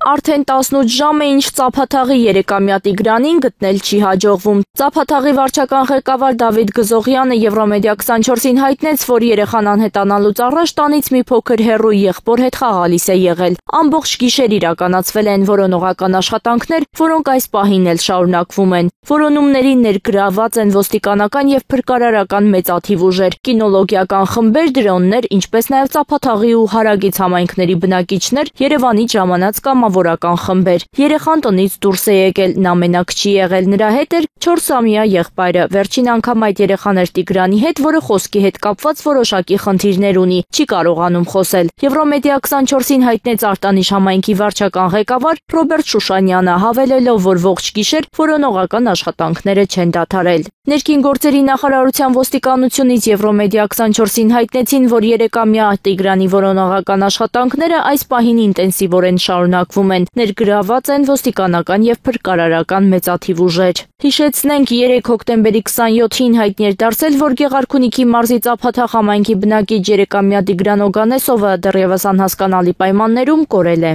Արդեն 18 ժամ է ինչ Ծափաթաղի 3-ամյա Տիգրանին գտնել չի հաջողվում։ Ծափաթաղի վարչական ղեկավար Դավիթ Գզողյանը Եվրոմեդիա 24-ին հայտնեց, որ երեխան անհետանալուց առաջ տանից մի փոքր հեռու եղբոր հետ խաղալիս է եղել։ Ամբողջ գիշեր իրականացվել են որոնողական աշխատանքներ, որոնք այս պահին էլ շարունակվում են։ Որոնումներին ներգրաված են ոստիկանական և փրկարարական մեծաթիվ ուժեր, կինոլոգիական խմբեր, դրոններ, ինչպես նաև Ծափաթաղի ու հարագից համայնքների բնակիչներ, Երևանից ժամանած կամավորական խմբեր։ Երեխան տնից դուրս է եկել, նա մենակ չի եղել, նրա հետ էր 4-ամյա եղբայրը։ Վերջին անգամ այդ երեխան էր Տիգրանի հետ, որը խոսքի հետ կապված որոշակի խնդիրներ ունի, չի կարողանում խոսել։ Եվրոմեդիա 24-ին հայտնեց Արտանիշ համայնքի վարչական ղեկավար Ռոբերտ Շուշանյանը, հավելելով, որ ողջ գիշեր որոնողական աշխատանքները չեն դադարել։ Ներքին գործերի նախարարության ոստիկանությունից Եվրոմեդիա 24-ին հայտնեցին, որ 3-ամյա Տիգրանի որոնողական աշխատանքները այս պահին ինտենսիվորեն շարունակվում են, ներգրաված են ոստիկանական և փրկարարական մեծաթիվ ուժեր։ Հիշեցնենք, 3 հոկտեմբերի 27-ին հայտնի էր դարձել, որ Գեղարքունիքի մարզի Ծափաթաղ համայնքի բնակիչ 3-ամյա Տիգրան Օգանեսովը դեռևս անհասկանալի պայմաններում կորել է։